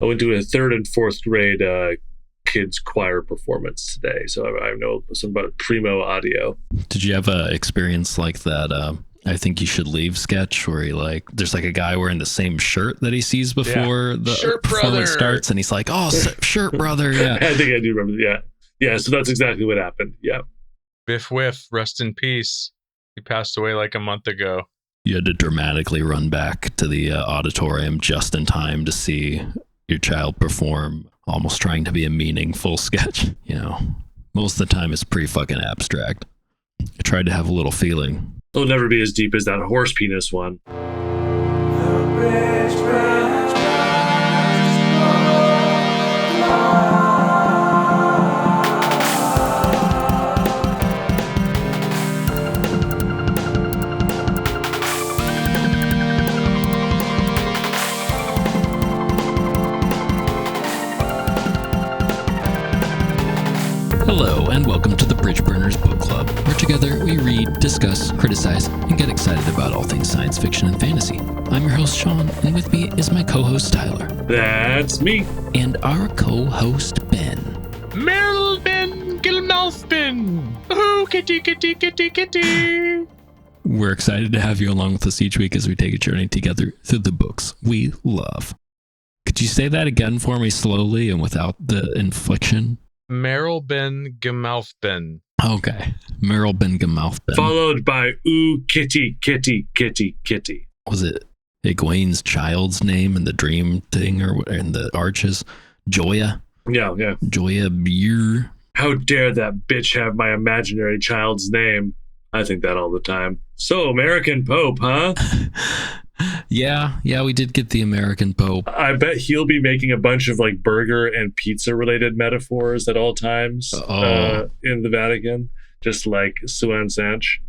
I went to a third and fourth grade kids choir performance today, so I know some about primo audio. Did you have a experience like that? I think you should leave sketch where he there's like a guy wearing the same shirt that he sees before the Shirt performance brother starts, and he's like, "Oh, shirt brother." Yeah, I think I do remember. Yeah. So that's exactly what happened. Yeah. Biff Whiff, rest in peace. He passed away like a month ago. You had to dramatically run back to the auditorium just in time to see your child perform, almost trying to be a meaningful sketch. You know, most of the time it's pretty fucking abstract. I tried to have a little feeling. It'll never be as deep as that horse penis one. Hello, and welcome to the Bridgeburners Book Club, where together we read, discuss, criticize, and get excited about all things science fiction and fantasy. I'm your host, Sean, and with me is my co-host, Tyler. That's me. And our co-host, Ben. Merrill Ben Gilmalfbin. Oh, kitty, kitty, kitty, kitty. We're excited to have you along with us each week as we take a journey together through the books we love. Could you say that again for me slowly and without the inflection? Merrill Ben Gilmalfbin. Okay. Merrill Ben Gilmalfbin. Followed by ooh, kitty, kitty, kitty, kitty. Was it Egwene's child's name in the dream thing or in the arches? Joya? Yeah. Joya Beer. How dare that bitch have my imaginary child's name? I think that all the time. So, American Pope, huh? Yeah, we did get the American Pope. I bet he'll be making a bunch of like burger and pizza related metaphors at all times in the Vatican, just like Swan Sanch.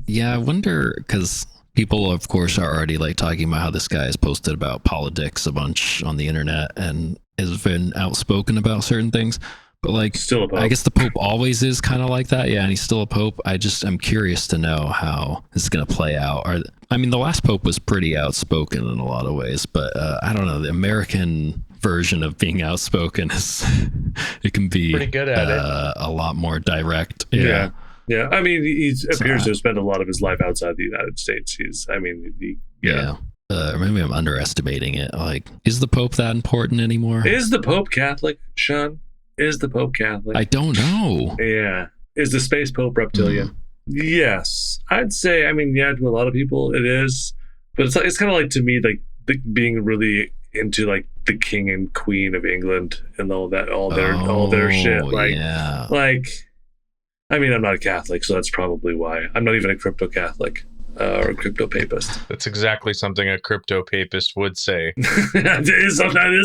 Yeah, I wonder, because people, of course, are already like talking about how this guy has posted about politics a bunch on the internet and has been outspoken about certain things. But like, still a pope. I guess the Pope always is kind of like that. Yeah, and he's still a Pope. I'm curious to know how this is going to play out. I mean, the last Pope was pretty outspoken in a lot of ways, but I don't know. The American version of being outspoken it can be pretty good at it. A lot more direct. Yeah. I mean, he appears to have spent a lot of his life outside the United States. Yeah. Maybe I'm underestimating it. Like, is the Pope that important anymore? Is the Pope Catholic, Sean? Is the Pope Catholic? I don't know. Yeah. Is the space Pope reptilian? Yes. I'd say, to a lot of people it is. But it's kind of like, to me, like being really into like the king and queen of England and all their shit. I'm not a Catholic, so that's probably why. I'm not even a crypto Catholic. Or a crypto papist. That's exactly something a crypto papist would say. That is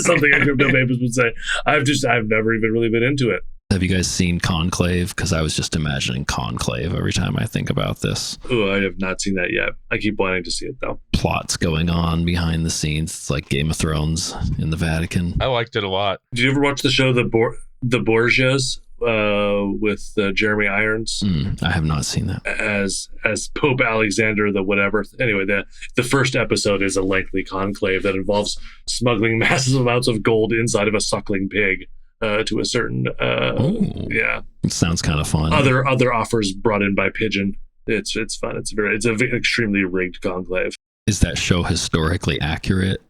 something a crypto papist would say. I've never even really been into it. Have you guys seen Conclave? Because I was just imagining Conclave every time I think about this. Oh, I have not seen that yet. I keep wanting to see it though. Plots going on behind the scenes. It's like Game of Thrones in the Vatican. I liked it a lot. Did you ever watch the show The Borgias? With Jeremy Irons. I have not seen that. As Pope Alexander the whatever. Anyway, the first episode is a lengthy conclave that involves smuggling massive amounts of gold inside of a suckling pig to a certain It sounds kind of fun. Other offers brought in by pigeon. It's fun. It's an extremely rigged conclave. Is that show historically accurate,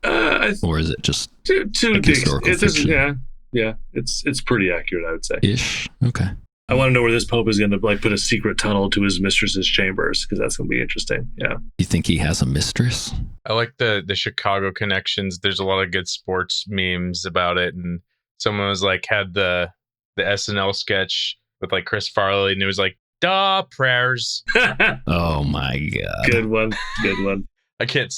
or is it just historical fiction? Yeah, it's pretty accurate, I would say. Ish. Okay. I want to know where this Pope is going to put a secret tunnel to his mistress's chambers, because that's going to be interesting. Yeah. You think he has a mistress? I like the Chicago connections. There's a lot of good sports memes about it, and someone was like had the SNL sketch with like Chris Farley, and it was like, "Duh, prayers." Oh my god. Good one. I can't.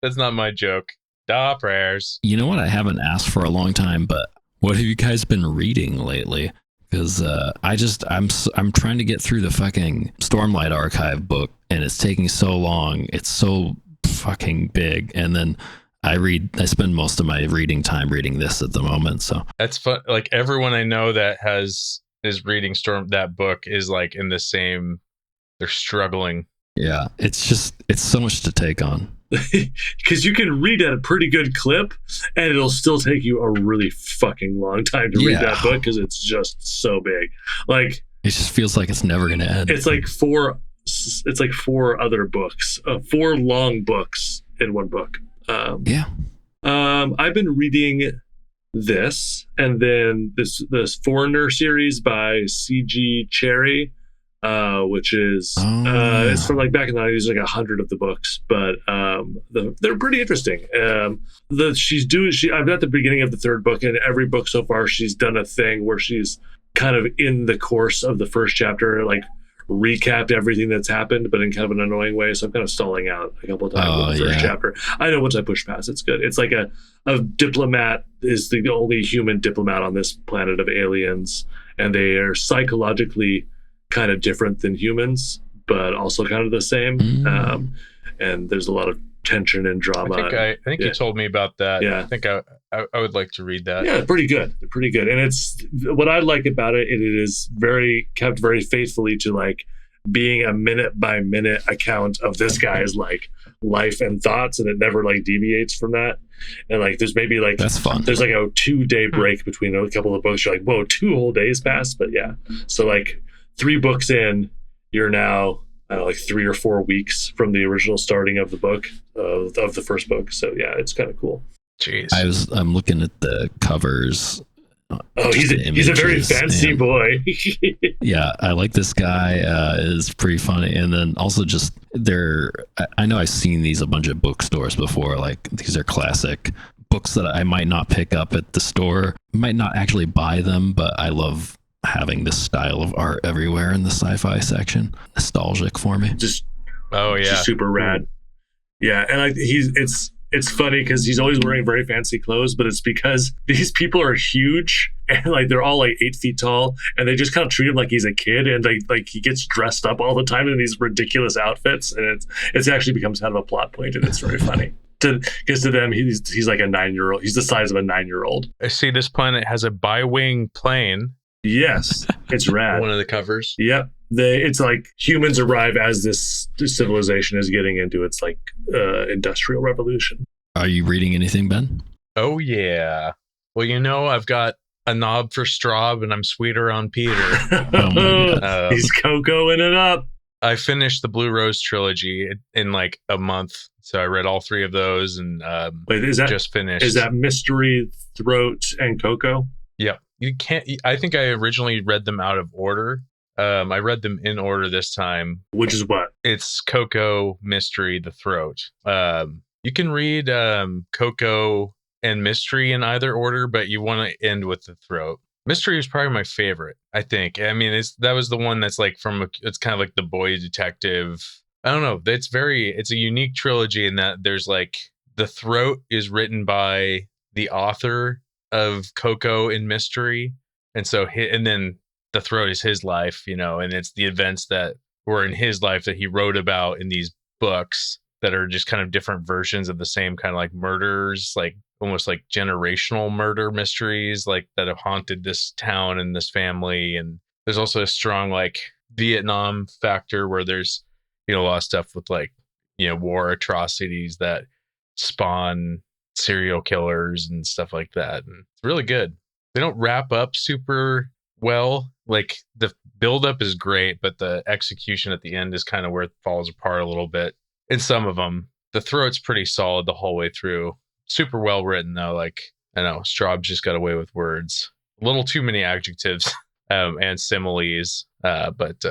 That's not my joke. Duh, prayers. You know what? I haven't asked for a long time, but what have you guys been reading lately? Because I'm trying to get through the fucking Stormlight Archive book, and it's taking so long. It's so fucking big, and then I spend most of my reading time reading this at the moment. So that's fun. Like everyone I know that is reading that book is like in the same. They're struggling. Yeah, it's so much to take on. because you can read at a pretty good clip, and it'll still take you a really fucking long time to read that book because it's just so big. Like it just feels like it's never going to end. It's like four other books, 4 long books in one book. I've been reading this, and then this Foreigner series by C.G. Cherry, which is it's from like back in the 90s, like 100 of the books, but they're pretty interesting. I'm at the beginning of the 3rd book, and every book so far she's done a thing where she's kind of in the course of the first chapter, like recapped everything that's happened, but in kind of an annoying way. So I'm kind of stalling out a couple of times with the first chapter. I know once I push past, it's good. It's like a diplomat is the only human diplomat on this planet of aliens, and they are psychologically kind of different than humans, but also kind of the same. And there's a lot of tension and drama. I think you told me about that. Yeah. I think I would like to read that. Yeah, pretty good. And it's what I like about it. It is kept very faithfully to like being a minute by minute account of this guy's like life and thoughts, and it never like deviates from that. And like there's maybe like that's fun. There's like a 2-day break between a couple of books. You're like, whoa, 2 whole days passed. But yeah, so like 3 books in, you're now like 3 or 4 weeks from the original starting of the book of the first book. So yeah, it's kind of cool. Jeez, I'm looking at the covers. He's a very fancy boy. Yeah, I like this guy. Is pretty funny, and then also just I know I've seen these a bunch of bookstores before. Like these are classic books that I might not pick up at the store, might not actually buy them, but I love having this style of art everywhere in the sci-fi section. Nostalgic for me. Just just super rad. Yeah, and it's funny because he's always wearing very fancy clothes, but it's because these people are huge and like they're all like 8 feet tall, and they just kind of treat him like he's a kid, and like he gets dressed up all the time in these ridiculous outfits, and it's actually becomes kind of a plot point, and it's very funny. Because to them, he's like a 9-year-old. He's the size of a 9-year-old. I see this planet has a bi-wing plane. Yes, it's rad. One of the covers. Yep. It's like humans arrive as this civilization is getting into its like industrial revolution. Are you reading anything, Ben? Oh yeah. Well, I've got a knob for Straub, and I'm sweeter on Peter. Oh my God. He's cocoing it up. I finished the Blue Rose trilogy in like a month, so I read all 3 of those, and just finished. Is that Mystery, Throat, and Coco? Yeah. You can't. I think I originally read them out of order. I read them in order this time. Which is what? It's Coco, Mystery, The Throat. You can read Coco and Mystery in either order, but you want to end with The Throat. Mystery is probably my favorite, I think. I mean, that was the one that's like it's kind of like the boy detective. I don't know. It's a unique trilogy in that there's like The Throat is written by the author of Coco and Mystery, and then The Throat is his life, and it's the events that were in his life that he wrote about in these books that are just kind of different versions of the same kind of like murders, like almost like generational murder mysteries like that have haunted this town and this family. And there's also a strong like Vietnam factor where there's a lot of stuff with like war atrocities that spawn serial killers and stuff like that, and it's really good. They don't wrap up super well. Like the buildup is great, but the execution at the end is kind of where it falls apart a little bit. In some of them, The Throat's pretty solid the whole way through. Super well written though. Like I know Straub's just got away with words, a little too many adjectives and similes, but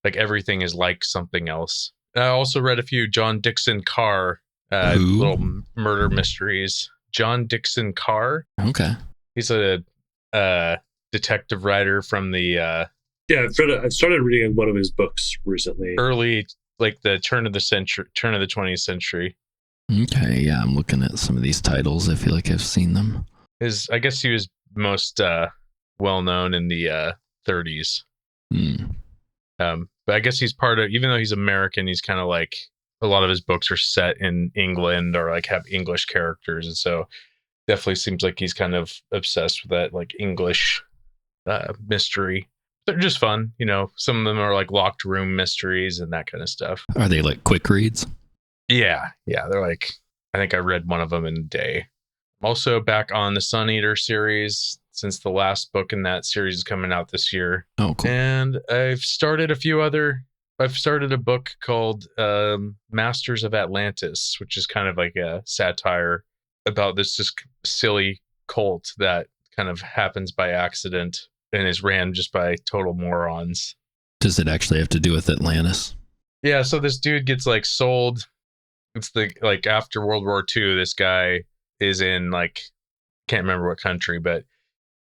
like everything is like something else. I also read a few John Dixon Carr little murder mysteries. John Dixon Carr. Okay. He's a detective writer from the I've started reading one of his books recently. Early, like the turn of the 20th century. Okay, yeah, I'm looking at some of these titles. I feel like I've seen them. I guess he was most well known in the 30s. But I guess he's part of, even though he's American, he's kind of like a lot of his books are set in England or like have English characters, and so definitely seems like he's kind of obsessed with that like English mystery. They're just fun, Some of them are like locked room mysteries and that kind of stuff. Are they like quick reads? Yeah, they're like, I think I read one of them in a day. I'm also back on the Sun Eater series since the last book in that series is coming out this year. Oh, cool. And I've started a book called Masters of Atlantis, which is kind of like a satire about this just silly cult that kind of happens by accident and is ran just by total morons. Does it actually have to do with Atlantis? Yeah, so this dude gets like sold. It's like after World War II, this guy is in like, can't remember what country, but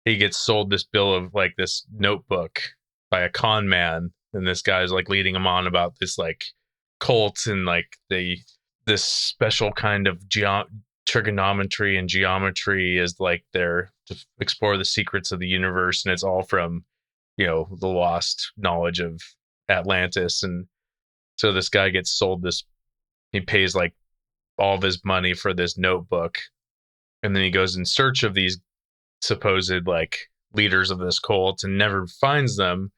he gets sold this bill of like this notebook by a con man, and this guy's like leading him on about this like cult and like this special kind of trigonometry and geometry is like there to explore the secrets of the universe, and it's all from the lost knowledge of Atlantis. And so this guy gets sold this, he pays like all of his money for this notebook, and then he goes in search of these supposed like leaders of this cult and never finds them.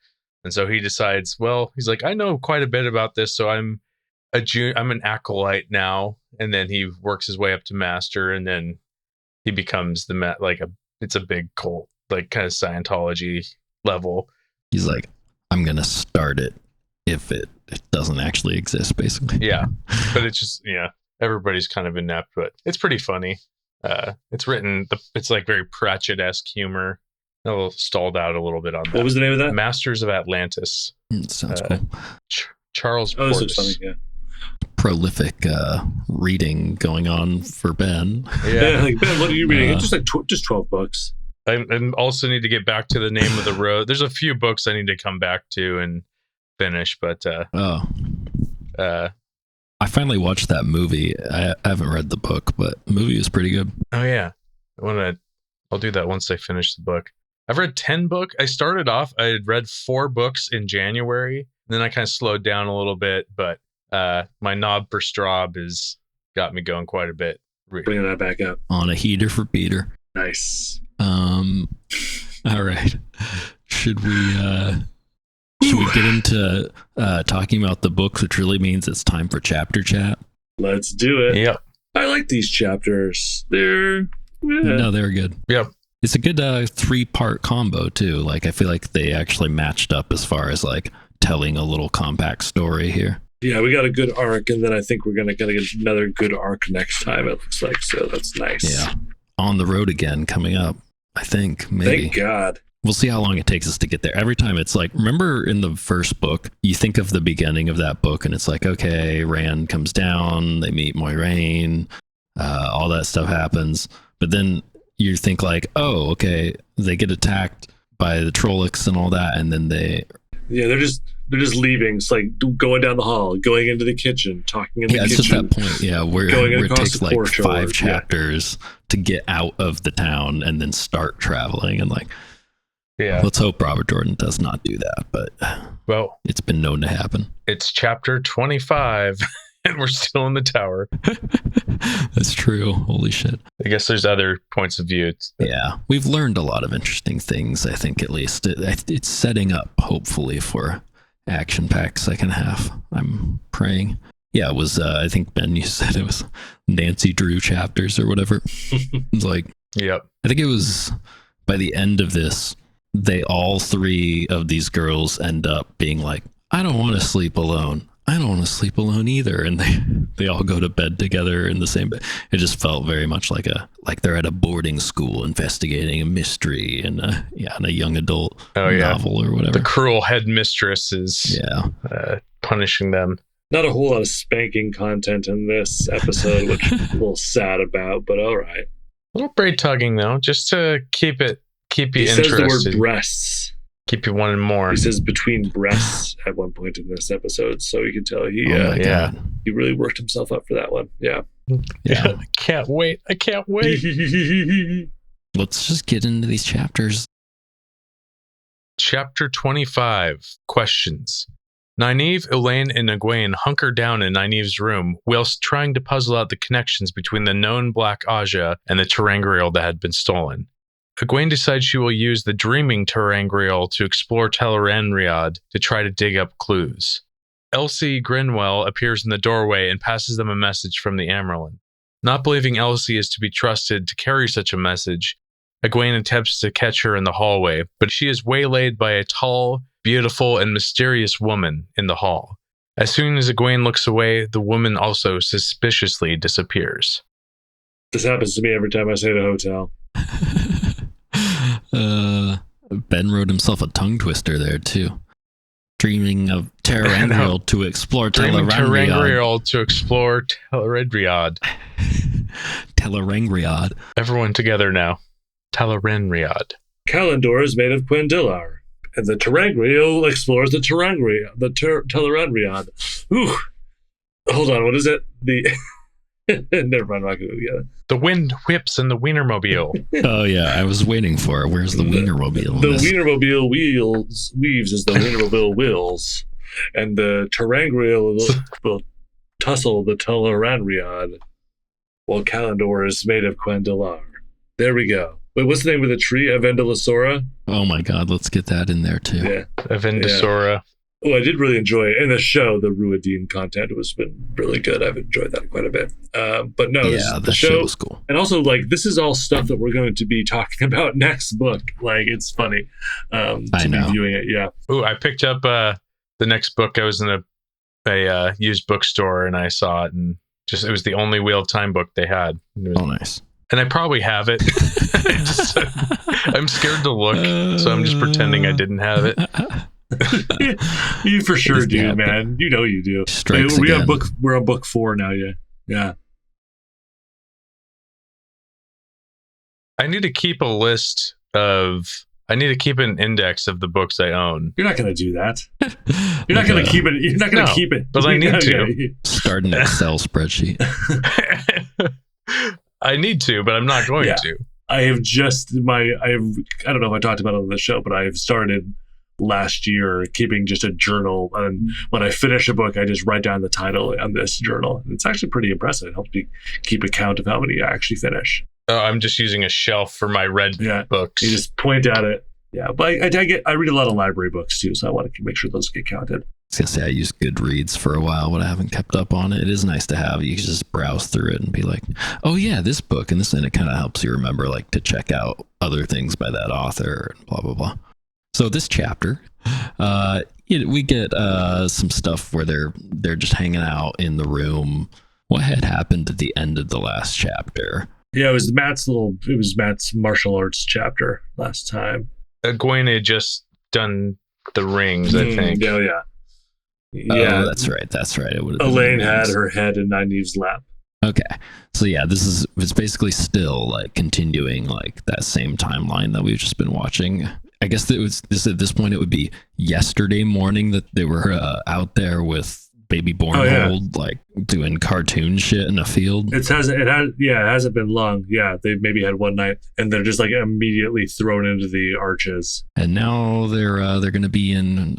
And so he decides, well, he's like, I know quite a bit about this, so I'm an acolyte now. And then he works his way up to master, and then he becomes it's a big cult, like kind of Scientology level. He's like, I'm gonna start it if it doesn't actually exist, basically. Yeah, but it's just everybody's kind of inept, but it's pretty funny. It's like very Pratchett-esque humor. A little stalled out a little bit on that. What was the name of that? Masters of Atlantis. Sounds cool. Charles Oh, this Portis. is funny, yeah. Prolific reading going on for Ben. Yeah, like, Ben, what are you reading? It's just like just 12 books. I also need to get back to the name of the road. There's a few books I need to come back to and finish, but I finally watched that movie. I haven't read the book, but the movie is pretty good. Oh yeah, I'll do that once I finish the book. I've read 10 books. I started off, I had read 4 books in January, and then I kind of slowed down a little bit, but my knob for Straub has got me going quite a bit. Bringing that back up. On a heater for Peter. Nice. All right. Should we get into talking about the books, which really means it's time for chapter chat? Let's do it. Yep. I like these chapters. They're good. Yep. It's a good 3-part combo too. Like I feel like they actually matched up as far as like telling a little compact story here. Yeah, we got a good arc, and then I think we're gonna get another good arc next time. It looks like, so that's nice. Yeah, on the road again coming up. I think maybe. Thank God. We'll see how long it takes us to get there. Every time it's like, remember in the first book, you think of the beginning of that book, and it's like, okay, Rand comes down, they meet Moiraine, all that stuff happens, but then you think like, oh, okay, they get attacked by the Trollocs and all that, and then they're just leaving. It's like going down the hall, going into the kitchen, talking in the kitchen. Yeah, it's just that point, where it takes like 5 chapters to get out of the town and then start traveling. And like, let's hope Robert Jordan does not do that, but well, it's been known to happen. It's chapter 25 and we're still in the tower. That's true. Holy shit. I guess there's other points of view. Yeah, we've learned a lot of interesting things, I think, at least. It's setting up, hopefully, for action-packed second half. I'm praying. Yeah, it was, I think, Ben, you said it was Nancy Drew chapters or whatever. It's like, yep. I think it was by the end of this, all 3 of these girls end up being like, I don't want to sleep alone. I don't want to sleep alone either. And they all go to bed together in the same bed. It just felt very much like they're at a boarding school investigating a mystery in a young adult novel or whatever. The cruel headmistress is punishing them. Not a whole lot of spanking content in this episode, which I'm a little sad about, but all right. A little braid tugging though, just to keep you interested. He says the word breasts. Keep you wanting more. He says between breasts at one point in this episode, so you can tell he really worked himself up for that one. Yeah. I can't wait. Let's just get into these chapters. Chapter 25. Questions. Nynaeve, Elaine, and Egwene hunker down in Nynaeve's room whilst trying to puzzle out the connections between the known Black Aja and the Ter'angreal that had been stolen. Egwene decides she will use the dreaming Ter'angreal to explore Tel'aran'rhiod to try to dig up clues. Elsie Grinwell appears in the doorway and passes them a message from the Amyrlin. Not believing Elsie is to be trusted to carry such a message, Egwene attempts to catch her in the hallway, but she is waylaid by a tall, beautiful, and mysterious woman in the hall. As soon as Egwene looks away, the woman also suspiciously disappears. This happens to me every time I stay at a hotel. Ben wrote himself a tongue twister there, too. Dreaming of Ter'angreal to explore Tel'aran'rhiod. Ter'angreal to explore Tel'aran'rhiod. Tel'aran'rhiod. Everyone together now. Tel'aran'rhiod. Kalendor is made of Quendilar, and the Ter'angreal explores the Tel'aran'rhiod. Ooh. Hold on, what is it? Never mind, I'm not going to get it. The wind whips in the Wienermobile. Oh, yeah, I was waiting for it. Where's the Wienermobile? The Wienermobile weaves as the Wienermobile wills, and the Ter'angreal will tussle the Tel'aran'rhiod, while Kalendor is made of Quendilar. There we go. Wait, what's the name of the tree? Avendalisora? Oh my god, let's get that in there too. Yeah. Avendisora. Yeah. Oh, I did really enjoy it. In the show, the Ruidine content has been really good. I've enjoyed that quite a bit. But no, yeah, the show was cool. And also, like, this is all stuff that we're going to be talking about next book. Like, it's funny to be viewing it. Yeah. Ooh, I picked up the next book. I was in a used bookstore and I saw it, and it was the only Wheel of Time book they had. Oh, nice. And I probably have it. I'm scared to look, so I'm just pretending I didn't have it. You for sure do, man. You know you do. We're on book 4 now. Yeah. I need to keep an index of the books I own. You're not going to do that. You're not going to keep it. You're not going to keep it. But I need to. Start an Excel spreadsheet. I need to, but I'm not going to. I don't know if I talked about it on the show, but I have started last year keeping just a journal, and when I finish a book I just write down the title on this journal. It's actually pretty impressive. It helps me keep a count of how many I actually finish. I'm just using a shelf for my read books. You just point at it. Yeah, but I read a lot of library books too, so I want to make sure those get counted. I was gonna say I used Goodreads for a while, but I haven't kept up on it. It is nice to have. You can just browse through it and be like, oh yeah, this book and this, and it kind of helps you remember like to check out other things by that author and blah blah blah. So this chapter, we get some stuff where they're just hanging out in the room. What had happened at the end of the last chapter? Yeah, it was Matt's martial arts chapter last time. Egwene had just done the rings, I think. Yeah. Oh, that's right. Elaine had her head in Nynaeve's lap. Okay. So yeah, it's basically still like continuing like that same timeline that we've just been watching. I guess at this point it would be yesterday morning that they were out there with baby Bornhold, like doing cartoon shit in a field. It hasn't been long. Yeah, they maybe had one night, and they're just like immediately thrown into the arches. And now they're going to be in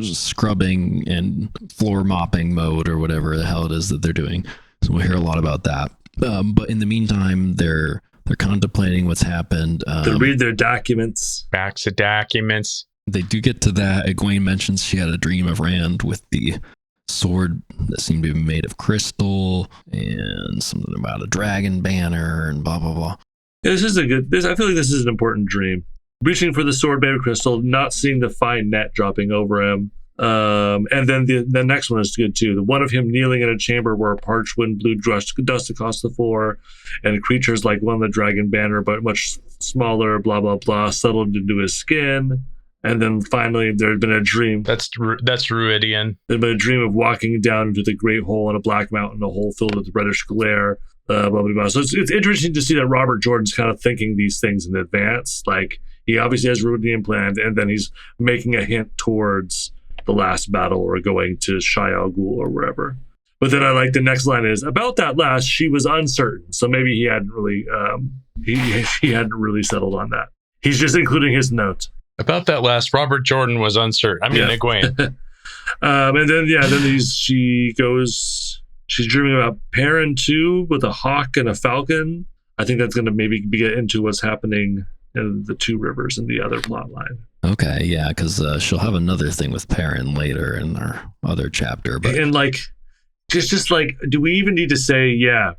scrubbing and floor mopping mode or whatever the hell it is that they're doing. So we'll hear a lot about that. But in the meantime, they're contemplating what's happened. They read their documents. Backs of documents. They do get to that. Egwene mentions she had a dream of Rand with the sword that seemed to be made of crystal and something about a dragon banner and blah blah blah. Yeah, I feel like this is an important dream. Reaching for the sword made of crystal, not seeing the fine net dropping over him. And then the next one is good too. The one of him kneeling in a chamber where parched wind blew dust across the floor, and creatures like one of the dragon banner but much smaller, blah blah blah, settled into his skin. And then finally, there had been a dream. That's Ruidian. There had been a dream of walking down into the great hole in a black mountain, a hole filled with reddish glare, blah, blah, blah. So it's interesting to see that Robert Jordan's kind of thinking these things in advance. Like, he obviously has Ruidian planned, and then he's making a hint towards the last battle or going to Shai Al Ghul or wherever. But then I like the next line is, about that last, she was uncertain. So maybe he hadn't really, he hadn't really settled on that. He's just including his note. About that last, Robert Jordan was uncertain. I mean, Egwene. And then she's dreaming about Perrin too, with a hawk and a falcon. I think that's going to maybe get into what's happening in the Two Rivers and the other plot line. Okay, yeah, because she'll have another thing with Perrin later in our other chapter. But And like, just like, do we even need to say, yeah,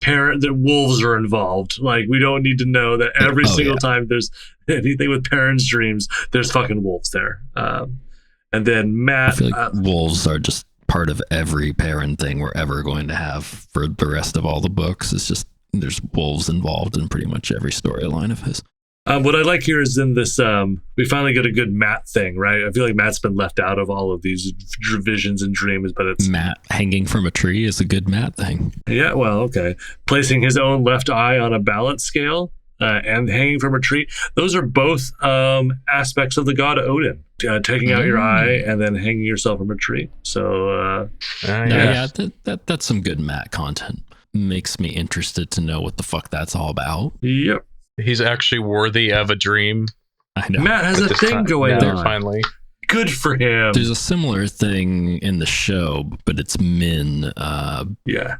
that wolves are involved? Like, we don't need to know that every single time there's anything with Perrin's dreams, there's fucking wolves there. And then Matt, I feel like wolves are just part of every Perrin thing we're ever going to have for the rest of all the books. It's just there's wolves involved in pretty much every storyline of his. what I like here is in this, we finally get a good Matt thing, right? I feel like Matt's been left out of all of these visions and dreams, but it's Matt hanging from a tree is a good Matt thing. Yeah, well, okay. Placing his own left eye on a balance scale and hanging from a tree. Those are both aspects of the god Odin. Taking out your eye and then hanging yourself from a tree. So, That's some good Matt content. Makes me interested to know what the fuck that's all about. Yep. He's actually worthy of a dream. I know. Matt has a thing going on. Finally. Good for him. There's a similar thing in the show, but it's Min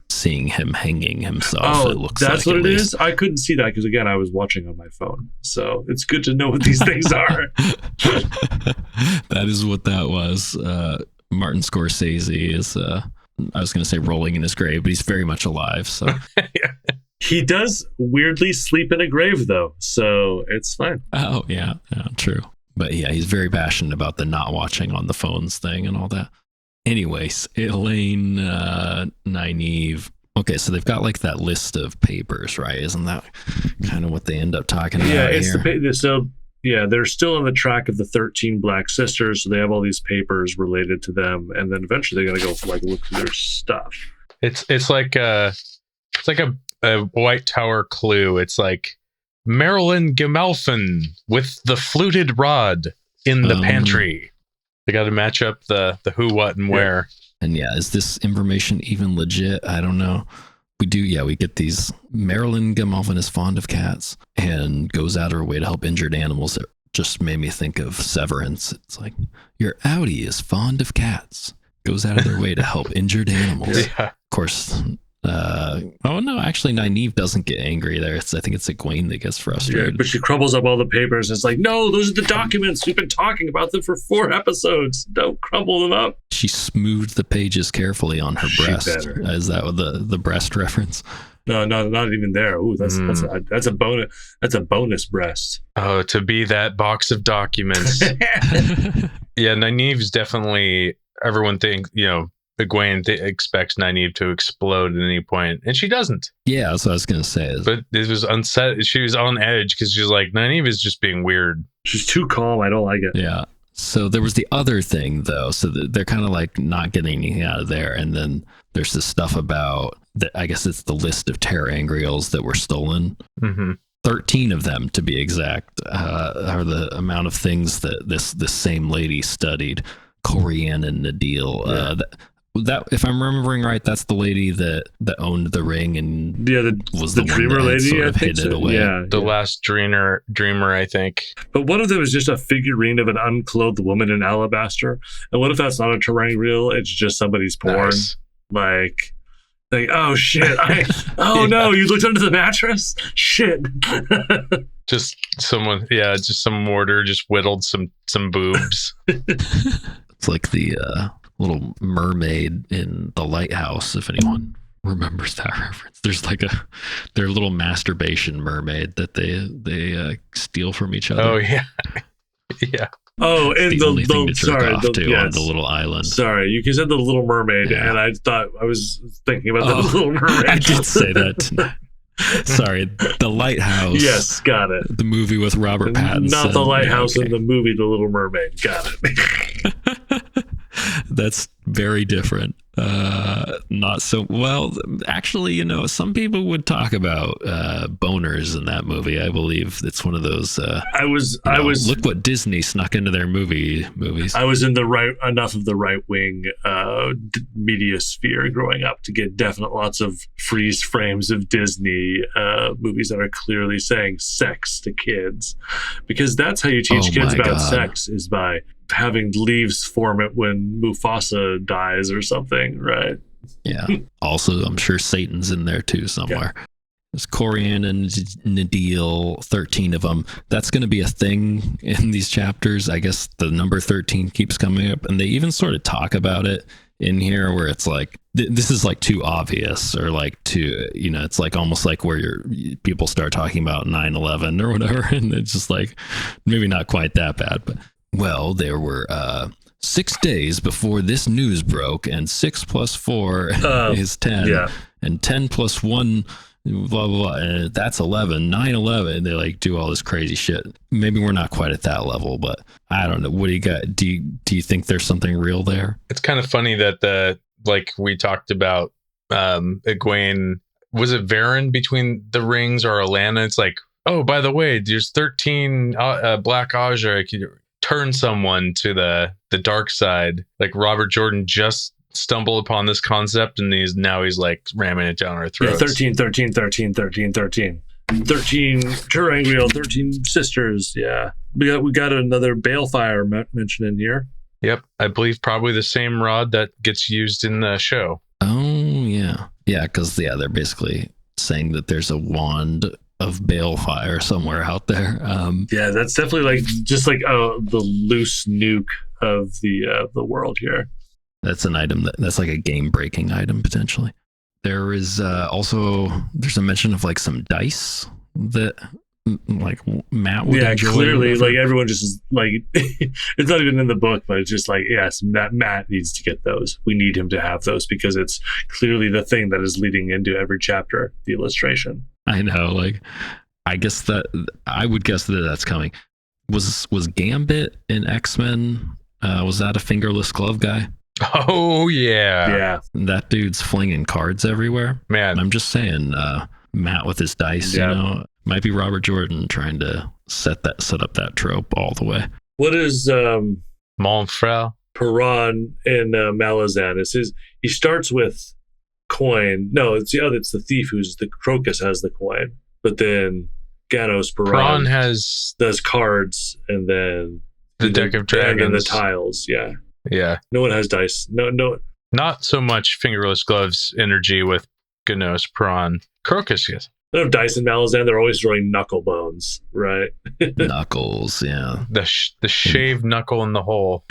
seeing him hanging himself. Oh, it looks that's like, what it is? I couldn't see that because, again, I was watching on my phone. So it's good to know what these things are. That is what that was. Martin Scorsese is, I was going to say rolling in his grave, but he's very much alive. So He does weirdly sleep in a grave, though. So it's fine. Oh, yeah, true. But yeah, he's very passionate about the not watching on the phones thing and all that. Anyways, Elaine, Nynaeve. Okay, so they've got like that list of papers, right? Isn't that kind of what they end up talking about? Yeah, it's here? so yeah, they're still on the track of the 13 Black Sisters, so they have all these papers related to them, and then eventually they're gonna go like look through their stuff. It's like a White Tower clue. It's like Marilyn Gemalfin with the fluted rod in the pantry. They got to match up the who, what, and where. And yeah, is this information even legit? I don't know. We get these. Marilyn Gemalfin is fond of cats and goes out of her way to help injured animals. It just made me think of Severance. It's like, your Audi is fond of cats. Goes out of their way to help injured animals. Yeah. Of course. Actually, Nynaeve doesn't get angry there. I think it's Egwene that gets frustrated. Yeah, but she crumbles up all the papers and it's like, no, those are the documents. We've been talking about them for 4 episodes. Don't crumble them up. She smoothed the pages carefully on her breast. Is that what the breast reference? No, not even there. Ooh, that's a bonus. That's a bonus breast. Oh, to be that box of documents. Yeah, Nynaeve's definitely. Everyone thinks, Egwene expects Nynaeve to explode at any point, and she doesn't. Yeah, that's what I was gonna say. But it was she was on edge because she was like, Nynaeve is just being weird. She's too calm. I don't like it. Yeah. So there was the other thing though. So they're kind of like not getting anything out of there, and then there's this stuff about I guess it's the list of Ter'angreals that were stolen. Mm-hmm. 13 of them, to be exact, are the amount of things that this same lady studied. Corianne and Nadil. Yeah. That if I'm remembering right, that's the lady that owned the ring and was the dreamer one that lady. sort I of think hid it away. Yeah, the last dreamer, I think. But one of them is just a figurine of an unclothed woman in alabaster. And what if that's not a Ter'angreal? It's just somebody's porn. Nice. Like, oh shit! No, you looked under the mattress. Shit. Just some mortar just whittled some boobs. It's like the little mermaid in The Lighthouse, if anyone remembers that reference. There's like their little masturbation mermaid that they steal from each other. Oh yeah. Yeah. Oh, and the little island. Sorry, you said the Little Mermaid, and I thought I was thinking about the Little Mermaid. I did say that tonight. Sorry, The Lighthouse. Yes, got it. The movie with Robert Pattinson. Not The Lighthouse in the movie The Little Mermaid. Got it. That's very different. Not so well. Actually, some people would talk about boners in that movie. I believe it's one of those. I was. Look what Disney snuck into their movies. I was in enough of the right wing media sphere growing up to get lots of freeze frames of Disney movies that are clearly saying sex to kids, because that's how you teach kids about sex, is by having leaves form it when Mufasa dies or something, right? Yeah. Also, I'm sure Satan's in there too somewhere. There's Corian and Nadil, 13 of them. That's going to be a thing in these chapters. I guess the number 13 keeps coming up, and they even sort of talk about it in here where it's like, this is like too obvious, or like too, it's like almost like where people start talking about 9/11 or whatever, and it's just like, maybe not quite that bad, but well, there were 6 days before this news broke, and 6 plus 4 is 10, and 10 plus 1 blah blah blah, and that's 11, 9/11. They like do all this crazy shit. Maybe we're not quite at that level, but I don't know. What do you got? Do you think there's something real there? It's kind of funny that like we talked about, Egwene, was it Varen between the rings or Alana? It's like, oh, by the way, there's 13 Black Aja. Turn someone to the dark side. Like Robert Jordan just stumbled upon this concept, and he's like ramming it down our throats. 13 Ter'angreal, 13 sisters. Yeah, we got another balefire mentioned in here. Yep, I believe probably the same rod that gets used in the show. Oh yeah, because they're basically saying that there's a wand of balefire somewhere out there. Yeah, that's definitely like just like the loose nuke of the world here. That's an item that's like a game-breaking item potentially. There is there's a mention of like some dice that like Matt would enjoy. Clearly, like everyone just is like, it's not even in the book, but it's just like, yes, Matt needs to get those. We need him to have those because it's clearly the thing that is leading into every chapter, the illustration. I know, like, I guess that I would guess that that's coming. Was Gambit in X-Men? Was that a fingerless glove guy? Oh yeah. That dude's flinging cards everywhere. Man, I'm just saying, Matt with his dice, might be Robert Jordan trying to set up that trope all the way. What is Mon frère Perron in Malazan? He starts with coin. No, it's the thief who's the Crocus has the coin, but then Ganos Perron does cards, and then the deck of dragons, and the tiles. Yeah. No one has dice. No. Not so much fingerless gloves energy with Ganos Perron. Crocus, yes. They don't have dice in Malazan. They're always throwing knuckle bones, right? Knuckles, yeah. The shaved knuckle in the hole.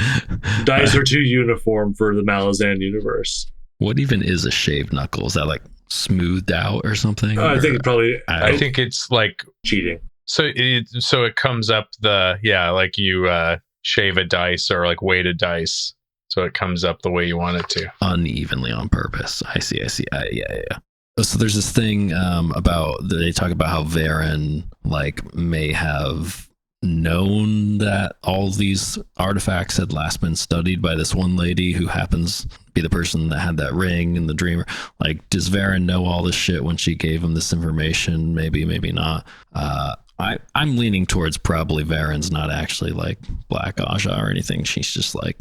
Dice are too uniform for the Malazan universe. What even is a shaved knuckle? Is that like smoothed out or something? I think it probably. I think it's like cheating. So it comes up like you shave a dice or like weight a dice, so it comes up the way you want it to. Unevenly on purpose. I see. Yeah. So there's this thing about they talk about how Varen like may have known that all these artifacts had last been studied by this one lady who happens to be the person that had that ring and the dreamer. Like, does Varen know all this shit when she gave him this information? Maybe not. I'm leaning towards probably Varen's not actually like Black Aja or anything. She's just like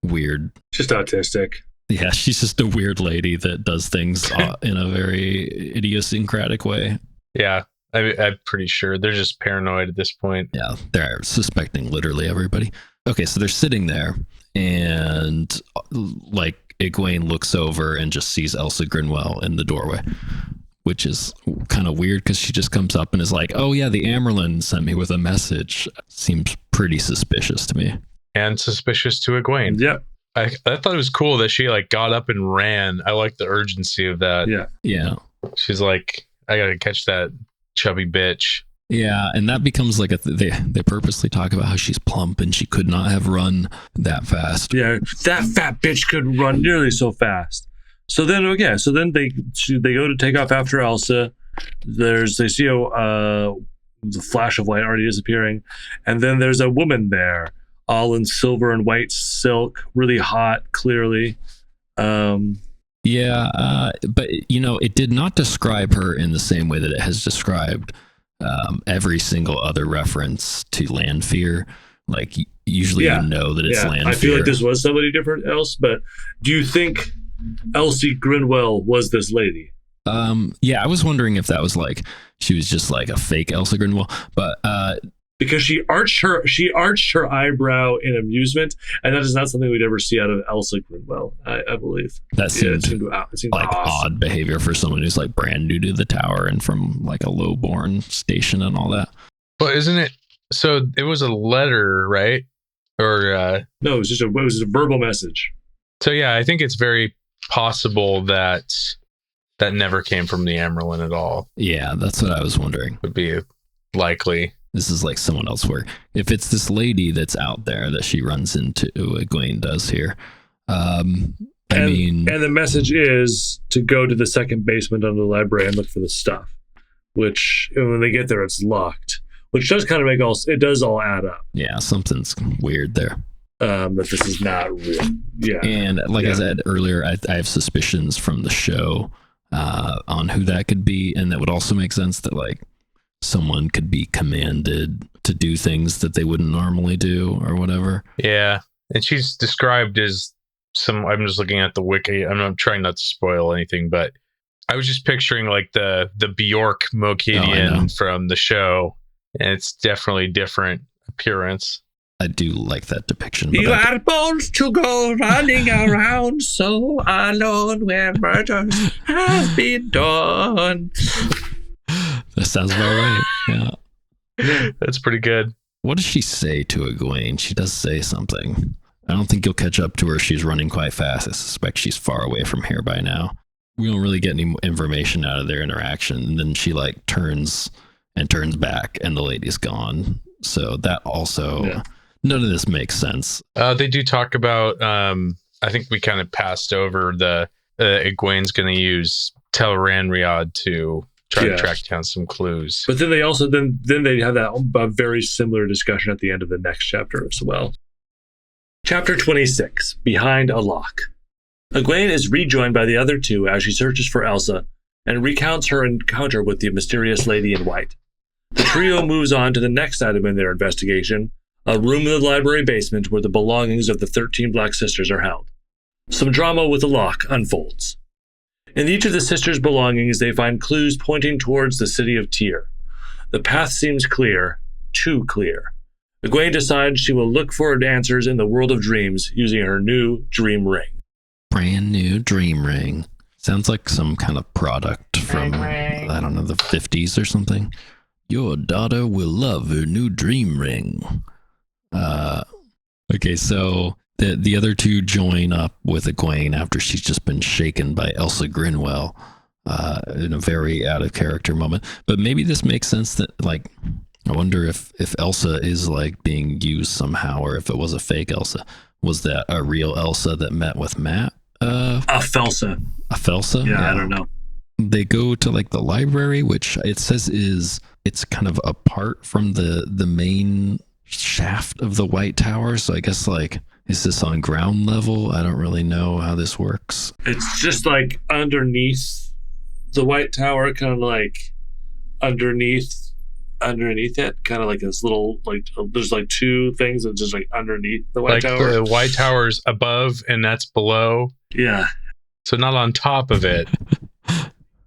weird. Just autistic. Yeah, she's just a weird lady that does things in a very idiosyncratic way. Yeah, I'm pretty sure they're just paranoid at this point. Yeah, they're suspecting literally everybody. Okay, so they're sitting there, and like Egwene looks over and just sees Elsa Grinwell in the doorway, which is kind of weird because she just comes up and is like, "Oh yeah, the Amerlin sent me with a message." Seems pretty suspicious to me. And suspicious to Egwene. Yep. I thought it was cool that she like got up and ran. I like the urgency of that. Yeah. She's like, I gotta catch that chubby bitch. Yeah, and that becomes like they purposely talk about how she's plump and she could not have run that fast. Yeah, that fat bitch couldn't run nearly so fast. So then they go to take off after Elsa. They see the flash of light already disappearing, and then there's a woman there, all in silver and white silk, really hot, clearly. But it did not describe her in the same way that it has described every single other reference to Lanfear. Like, usually you know that it's Lanfear. I feel like this was somebody different else, but do you think Elsie Grinwell was this lady? I was wondering if that was like, she was just like a fake Elsa Grinwell, but because she arched her eyebrow in amusement, and that is not something we'd ever see out of Elsa Grinwell, I believe. That seemed, it seemed like awesome. odd behavior for someone who's like brand new to the tower and from like a lowborn station and all that. But isn't it? So it was a letter, right? Or no, it was just a verbal message. So yeah, I think it's very possible that never came from the Amyrlin at all. Yeah, that's what I was wondering. Would be likely. This is like someone else where if it's this lady that's out there that she runs into, Egwene does here. And the message is to go to the second basement under the library and look for the stuff, which when they get there, it's locked, which does kind of it does all add up. Yeah, something's weird there. That this is not real. Yeah. And like I said earlier, I have suspicions from the show on who that could be. And that would also make sense that like someone could be commanded to do things that they wouldn't normally do or whatever. Yeah. And she's described as I'm just looking at the wiki. I'm trying not to spoil anything, but I was just picturing like the Bjork Mokedian from the show. And it's definitely different appearance. I do like that depiction. You are born to go running around so alone where murder has been done. That sounds about right. Yeah. That's pretty good. What does she say to Egwene? She does say something. I don't think you'll catch up to her. She's running quite fast. I suspect she's far away from here by now. We don't really get any information out of their interaction. And then she like turns back and the lady's gone. So that also... Yeah. None of this makes sense. They do talk about, I think we kind of passed over the Egwene's going to use Tel'aran'rhiod to try to track down some clues. But then they also, then they have that very similar discussion at the end of the next chapter as well. Chapter 26, Behind a Lock. Egwene is rejoined by the other two as she searches for Elsa and recounts her encounter with the mysterious lady in white. The trio moves on to the next item in their investigation, a room in the library basement where the belongings of the 13 Black Sisters are held. Some drama with the lock unfolds. In each of the sisters' belongings, they find clues pointing towards the city of Tyr. The path seems clear, too clear. Egwene decides she will look for answers in the world of dreams using her new dream ring. Brand new dream ring. Sounds like some kind of product from, I don't know, the 50s or something. Your daughter will love her new dream ring. Okay, so the other two join up with Egwene after she's just been shaken by Elsa Grinwell in a very out of character moment. But maybe this makes sense that, like, I wonder if Elsa is like being used somehow, or if it was a fake Elsa. Was that a real Elsa that met with Matt? A Felsa. A Felsa? Yeah, I don't know. They go to like the library, which it says it's kind of apart from the main shaft of the White Tower. So I guess like, is this on ground level? I don't really know how this works. It's just like underneath the White Tower, kind of like underneath it, kind of like this little, like there's like two things that just like underneath the White Tower. The White Tower's above and that's below. Yeah. So not on top of it,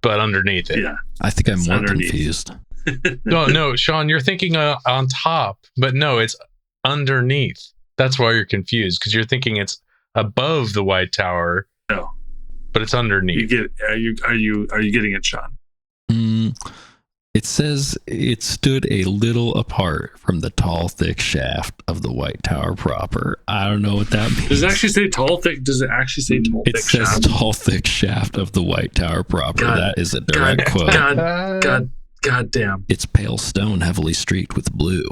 but underneath it. Yeah. I think I'm more confused. No, Sean, you're thinking on top, but no, it's underneath. That's why you're confused, because you're thinking it's above the White Tower. No, but it's underneath. Are you getting it, Sean? It says it stood a little apart from the tall, thick shaft of the White Tower proper. I don't know what that means. Does it actually say tall, thick? Does it actually say tall, thick shaft? It says tall, thick shaft of the White Tower proper. That is a direct quote. God damn. It's pale stone heavily streaked with blue,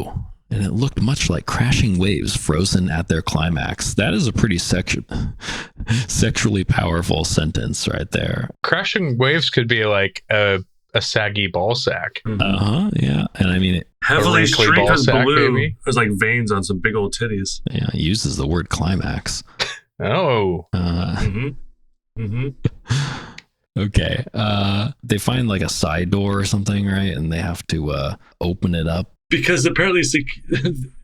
and it looked much like crashing waves frozen at their climax. That is a pretty sexually powerful sentence right there. Crashing waves could be like a saggy ball sack. Yeah. And I mean, heavily streaked with blue. Maybe. There's like veins on some big old titties. Yeah, it uses the word climax. Oh. Okay. They find like a side door or something, right? And they have to open it up. Because apparently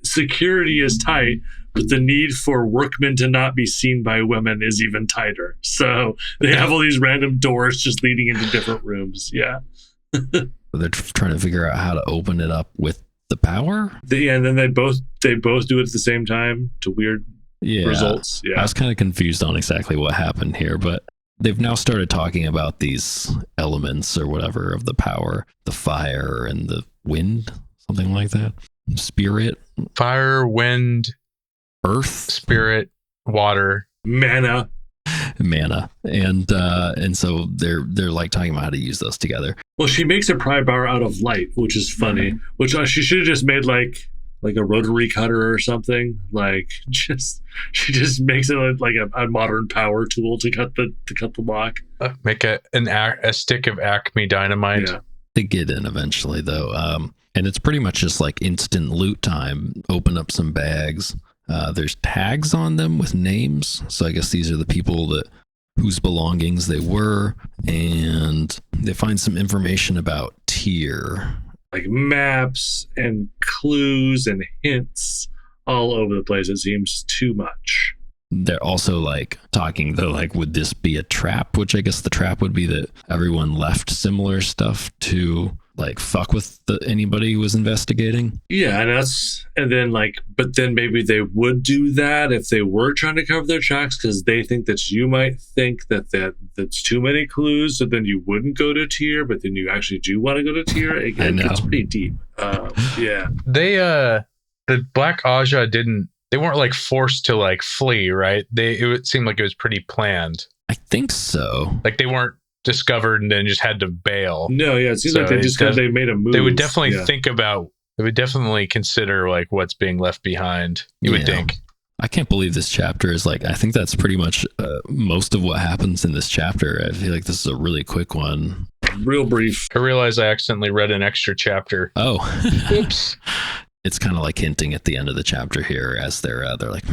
security is tight, but the need for workmen to not be seen by women is even tighter. So they have all these random doors just leading into different rooms. Yeah. They're trying to figure out how to open it up with The power? And then they both do it at the same time to weird results. Yeah. I was kind of confused on exactly what happened here, but they've now started talking about these elements or whatever of the power, the fire and the wind, something like that. Spirit, fire, wind, earth, spirit, water, mana, and so they're like talking about how to use those together. Well, she makes a pry bar out of light, which is funny. Which she should have just made like a rotary cutter or something. Like she just makes it like a modern power tool to cut the lock. Make a stick of Acme dynamite. Yeah. They get in eventually though, and it's pretty much just like instant loot time. Open up some bags. There's tags on them with names, so I guess these are the people whose belongings they were, and they find some information about Tyr, like maps and clues and hints all over the place. It seems too much. They're also like talking though, like, would this be a trap? Which I guess the trap would be that everyone left similar stuff to like fuck with anybody who was investigating. Yeah, and then maybe they would do that if they were trying to cover their tracks, because they think that you might think that's too many clues, so then you wouldn't go to Tyr, but then you actually do want to go to Tyr. It gets pretty deep. Yeah. The Black Aja they weren't like forced to like flee, right? It seemed like it was pretty planned. I think so. Like they weren't discovered and then just had to bail. No, yeah, it seems like they made a move. They would definitely they would definitely consider like what's being left behind. You would think. I can't believe this chapter is like, I think that's pretty much most of what happens in this chapter. I feel like this is a really quick one. Real brief. I realized I accidentally read an extra chapter. Oh. Oops. It's kind of like hinting at the end of the chapter here as they're like,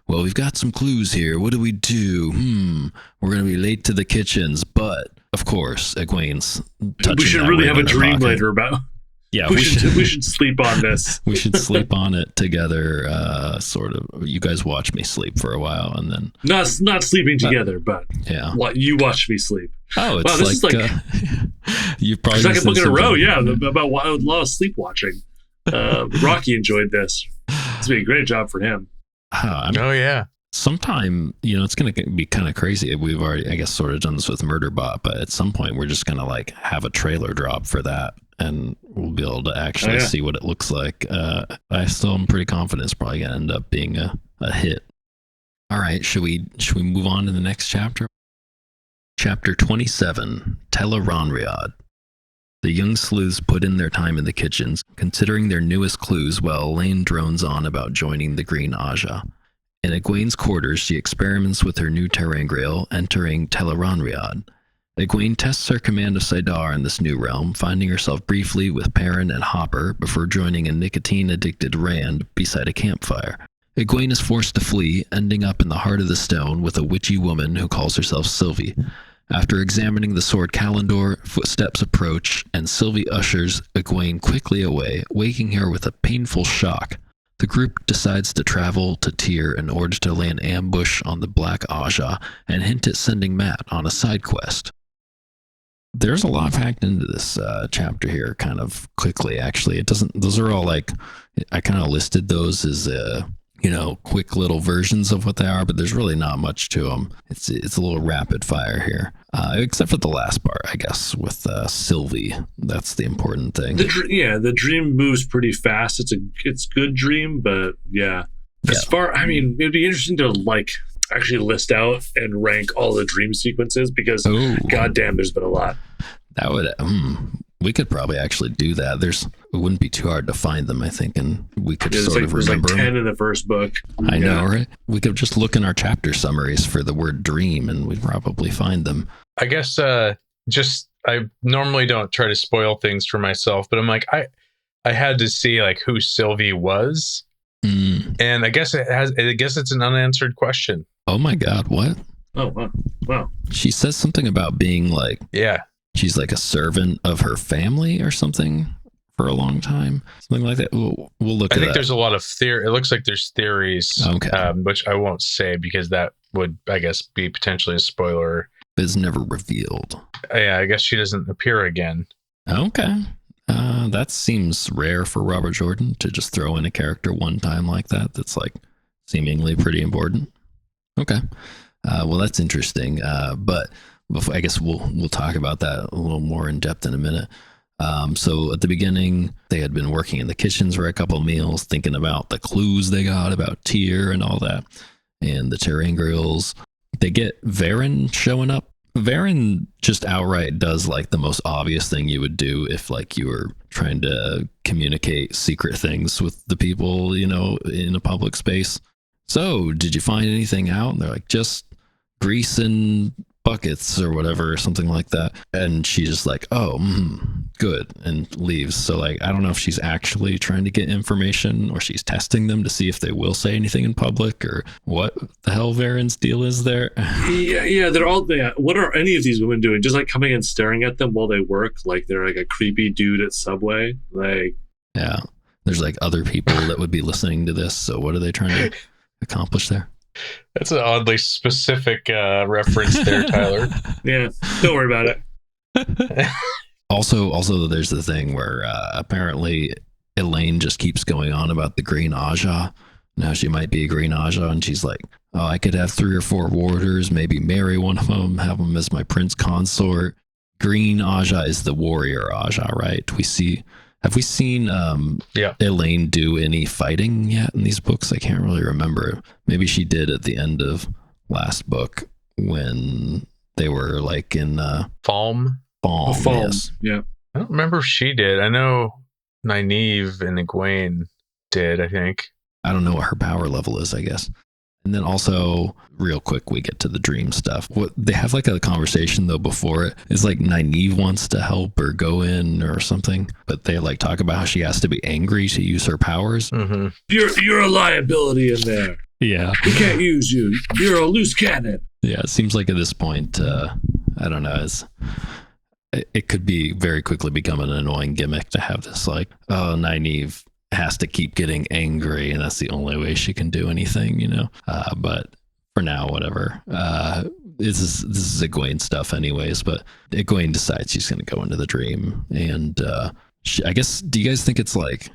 well, we've got some clues here. What do we do? We're going to be late to the kitchens. But, of course, Egwene's touching. We should really have a dream later about... Yeah, we should sleep on this. We should sleep on it together, sort of. You guys watch me sleep for a while, and then... Not sleeping together, but yeah, you watch me sleep. Oh, it's this is like you probably second book in a row, yeah, about a lot of sleepwatching. Rocky enjoyed this. It's been a great job for him. Oh yeah. Sometime, it's going to be kind of crazy. We've already, I guess, sort of done this with Murderbot, but at some point we're just going to like have a trailer drop for that, and we'll be able to actually see what it looks like. I still am pretty confident it's probably going to end up being a hit. All right, should we move on to the next chapter? Chapter 27, Tel'aran'rhiod. The young sleuths put in their time in the kitchens, considering their newest clues while Elaine drones on about joining the Green Aja. In Egwene's quarters, she experiments with her new Ter'angreal, entering Tel'aran'rhiod. Egwene tests her command of Saidar in this new realm, finding herself briefly with Perrin and Hopper before joining a nicotine-addicted Rand beside a campfire. Egwene is forced to flee, ending up in the heart of the stone with a witchy woman who calls herself Sylvie. After examining the sword Kalendor, footsteps approach, and Sylvie ushers Egwene quickly away, waking her with a painful shock. The group decides to travel to Tyr in order to lay an ambush on the Black Aja and hint at sending Matt on a side quest. There's a lot packed into this chapter here, kind of quickly, actually. Those are all like, I kind of listed those as quick little versions of what they are, but there's really not much to them. It's a little rapid fire here, except for the last part, I guess, with Sylvie. That's the important thing. The dream moves pretty fast. It's good dream, but yeah. It'd be interesting to like actually list out and rank all the dream sequences, because goddamn, there's been a lot. That would we could probably actually do that. It wouldn't be too hard to find them, I think, and we could sort of remember. There's like 10 in the first book. I know, right? We could just look in our chapter summaries for the word dream, and we'd probably find them. I guess I normally don't try to spoil things for myself, but I'm like, I had to see like who Sylvie was, and I guess it's an unanswered question. Oh my God, what? Oh wow! She says something about being like, she's like a servant of her family or something for a long time, something like that. We'll look at that. I think there's a lot of theory. It looks like there's theories, which I won't say because that would, I guess, be potentially a spoiler. It's never revealed. Yeah, I guess she doesn't appear again. Okay. That seems rare for Robert Jordan to just throw in a character one time like that. That's like seemingly pretty important. Okay. Well, that's interesting. But before, I guess we'll talk about that a little more in depth in a minute. So at the beginning, they had been working in the kitchens for a couple of meals, thinking about the clues they got about Tyr and all that, and the Ter'angreals. They get Varen showing up. Varen just outright does like the most obvious thing you would do if like you were trying to communicate secret things with the people, in a public space. So, did you find anything out? And they're like, just grease and buckets or whatever, or something like that. And she's just like, oh, good, and leaves. So, like, I don't know if she's actually trying to get information or she's testing them to see if they will say anything in public or what the hell Varen's deal is there. Yeah, they're all. Yeah. What are any of these women doing? Just like coming and staring at them while they work, like they're like a creepy dude at Subway. Like, yeah, there's like other people that would be listening to this. So, what are they trying to accomplish there? That's an oddly specific reference there, Tyler. Yeah, don't worry about it. Also, there's the thing where apparently Elaine just keeps going on about the Green Aja. Now she might be a Green Aja, and she's like, oh, I could have 3 or 4 warders, maybe marry one of them, have them as my prince consort. Green Aja is the warrior Aja, right? Have we seen Elaine do any fighting yet in these books? I can't really remember. Maybe she did at the end of last book when they were like in Falm. Yes. Yeah. I don't remember if she did. I know Nynaeve and Egwene did, I think. I don't know what her power level is, I guess. And then also, real quick, we get to the dream stuff. What they have like a conversation though before it. It's like Nynaeve wants to help or go in or something, but they like talk about how she has to be angry to use her powers. Mm-hmm. You're a liability in there. Yeah, we can't use you. You're a loose cannon. Yeah, it seems like at this point, I don't know. It could be very quickly become an annoying gimmick to have this like, oh, Nynaeve has to keep getting angry and that's the only way she can do anything, but for now, whatever. This is Egwene stuff anyways, but Egwene decides she's going to go into the dream, and I guess, do you guys think it's like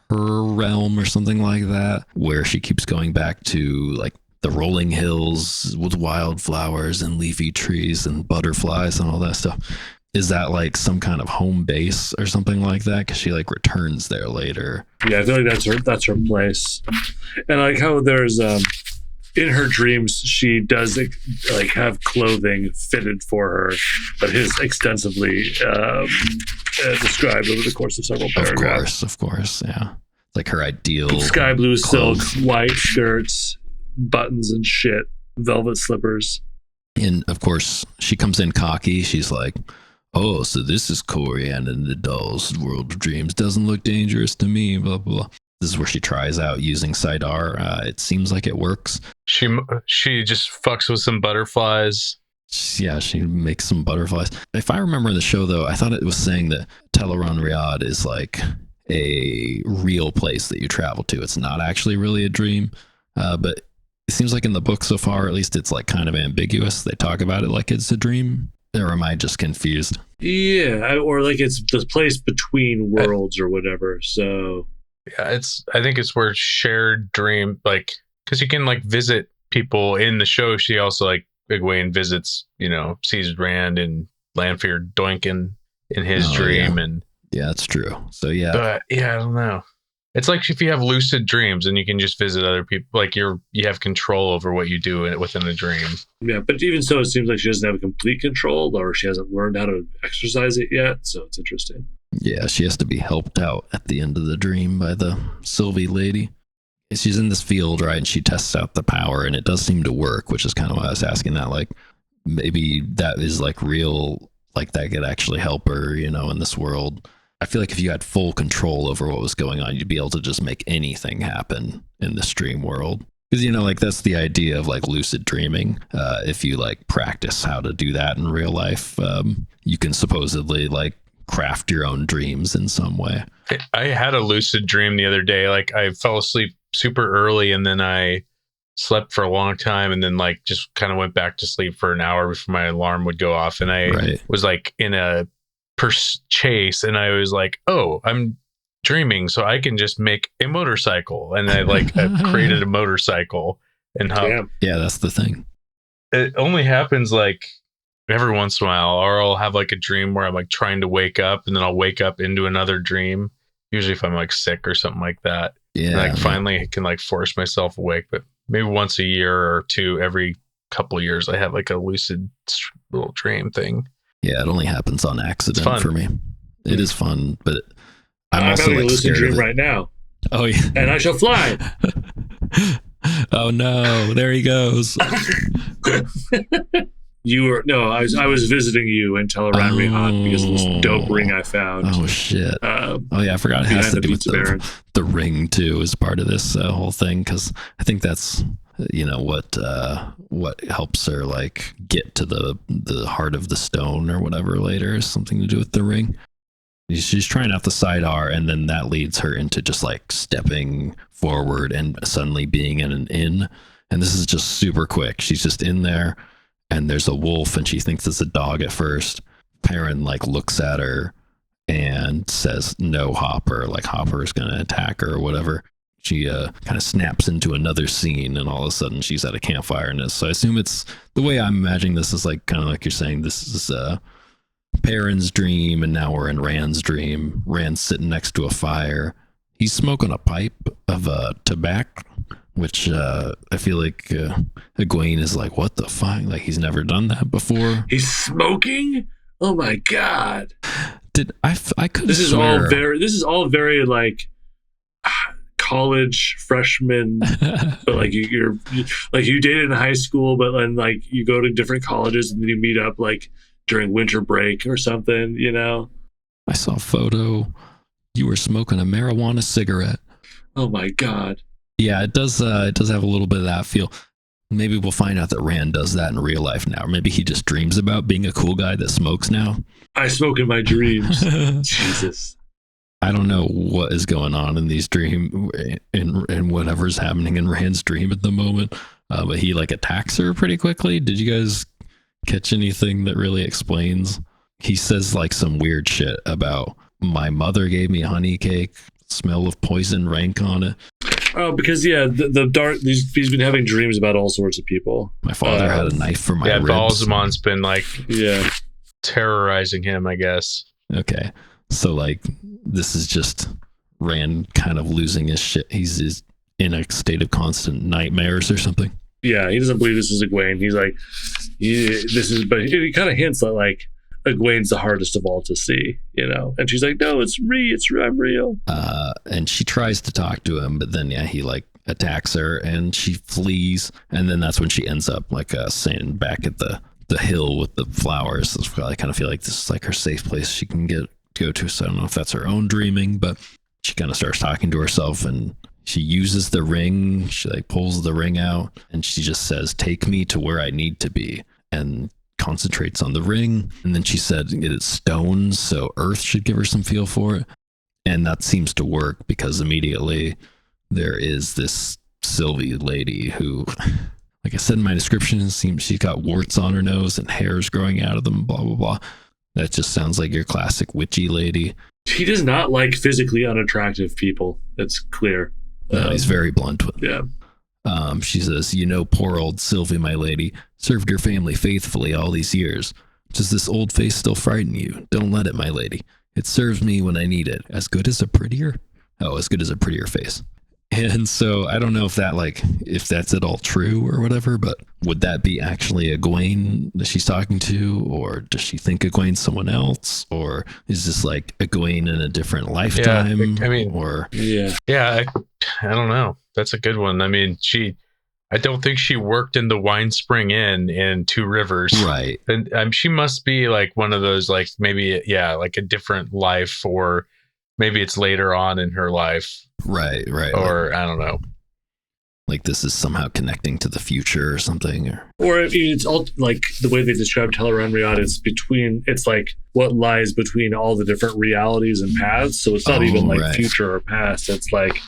her realm or something like that, where she keeps going back to like the rolling hills with wildflowers and leafy trees and butterflies and all that stuff? Is that like some kind of home base or something like that? Because she like returns there later. Yeah, I feel like that's her place. And I like how there's in her dreams she does like have clothing fitted for her, but is extensively described over the course of several paragraphs. Of course, yeah. Like her ideal sky blue clothes. silk, white skirts, buttons and shit, velvet slippers. And of course, she comes in cocky. She's like, oh, so this is Corian in the doll's world of dreams. Doesn't look dangerous to me, blah, blah. This is where she tries out using Sidar. It seems like it works. She just fucks with some butterflies. Yeah, she makes some butterflies. If I remember in the show, though, I thought it was saying that Tel'aran'rhiod is like a real place that you travel to. It's not actually really a dream, but it seems like in the book so far, at least it's like kind of ambiguous. They talk about it like it's a dream. Or am I just confused? Yeah, or like it's the place between worlds or whatever. So yeah, I think it's where shared dream, like, because you can like visit people in the show. She also like Egwene visits, sees Rand and Lanfear Doinkin in his dream, and yeah, that's true. So yeah, but yeah, I don't know. It's like if you have lucid dreams and you can just visit other people, like you have control over what you do within the dream. Yeah, but even so, it seems like she doesn't have complete control, or she hasn't learned how to exercise it yet. So it's interesting. Yeah, she has to be helped out at the end of the dream by the Sylvie lady. She's in this field, right? And she tests out the power, and it does seem to work, which is kind of why I was asking that. Like, maybe that is like real, like that could actually help her, in this world. I feel like if you had full control over what was going on, you'd be able to just make anything happen in this dream world. Because, like that's the idea of like lucid dreaming. If you like practice how to do that in real life, you can supposedly like craft your own dreams in some way. I had a lucid dream the other day. Like I fell asleep super early and then I slept for a long time and then like just kind of went back to sleep for an hour before my alarm would go off. And I was like in a chase, and I was like, oh, I'm dreaming, so I can just make a motorcycle, and I created a motorcycle and yeah, that's the thing. It only happens like every once in a while, or I'll have like a dream where I'm like trying to wake up, and then I'll wake up into another dream, usually if I'm like sick or something like that. Yeah, and I finally can like force myself awake. But maybe once a year or two, every couple of years, I have like a lucid little dream thing. Yeah, it only happens on accident for me. It is fun, but I'm also having like a lucid dream of it. right now. Oh yeah, and I shall fly. Oh no, there he goes. I was visiting you in Tel'aran'rhiod because of this dope ring I found. Oh shit. Oh yeah, I forgot it has to do with the ring too as part of this whole thing, because I think that's what helps her like get to the heart of the stone or whatever later, is something to do with the ring. She's trying out the side R, and then that leads her into just like stepping forward and suddenly being in an inn. And this is just super quick. She's just in there, and there's a wolf, and she thinks it's a dog at first. Perrin like looks at her and says, "No, Hopper." Like Hopper's gonna attack her or whatever. She kind of snaps into another scene, and all of a sudden she's at a campfire. And so I assume it's the way I'm imagining this is like kind of like you're saying. This is Perrin's dream, and now we're in Rand's dream. Rand's sitting next to a fire. He's smoking a pipe of tobacco, which I feel like Egwene is like, what the fuck? Like he's never done that before. He's smoking? Oh my god! I could? This is all very like college freshman, but like you dated in high school, but then like you go to different colleges and then you meet up like during winter break or something, you know? I saw a photo. You were smoking a marijuana cigarette. Oh my god. Yeah, it does have a little bit of that feel. Maybe we'll find out that Rand does that in real life now. Or maybe he just dreams about being a cool guy that smokes now. I smoke in my dreams. Jesus. I don't know what is going on in these dreams and whatever's happening in Rand's dream at the moment. But he like attacks her pretty quickly. Did you guys catch anything that really explains? He says like some weird shit about my mother gave me a honey cake, smell of poison rank on it. Oh, because yeah, the dark. He's been having dreams about all sorts of people. My father had a knife for my ribs. Balzamon's been like terrorizing him, I guess. Okay, so like this is just Rand kind of losing his shit. He's in a state of constant nightmares or something. Yeah, he doesn't believe this is Egwene. He's like, but it kind of hints that like Egwene's the hardest of all to see, you know? And she's like, no, I'm real. And she tries to talk to him, but then he like attacks her and she flees. And then that's when she ends up like standing back at the hill with the flowers. So I kind of feel like this is like her safe place she can go to. So I don't know if that's her own dreaming, but she kind of starts talking to herself, and she uses the ring. She like pulls the ring out, and she just says, "Take me to where I need to be," and concentrates on the ring. And then she said it's stone, so earth should give her some feel for it. And that seems to work, because immediately there is this Sylvie lady who, like I said in my description, it seems she's got warts on her nose and hairs growing out of them, blah, blah, blah. That just sounds like your classic witchy lady. She does not like physically unattractive people. That's clear. No, he's very blunt with it. Yeah. She says, poor old Sylvie, my lady, served your family faithfully all these years. Does this old face still frighten you? Don't let it, my lady. It serves me when I need it. As good as a prettier face. And so I don't know if that's at all true or whatever, but would that be actually Egwene that she's talking to? Or does she think Egwene's someone else? Or is this like Egwene in a different lifetime? I don't know. That's a good one. I mean, I don't think she worked in the Wine Spring Inn in Two Rivers. Right. And she must be like one of those, like maybe, like a different life, or maybe it's later on in her life. Right. Or I don't know. Like this is somehow connecting to the future or something. Or it's all like the way they describe Tel'aran'rhiod, it's like what lies between all the different realities and paths. So it's not even like future or past. It's like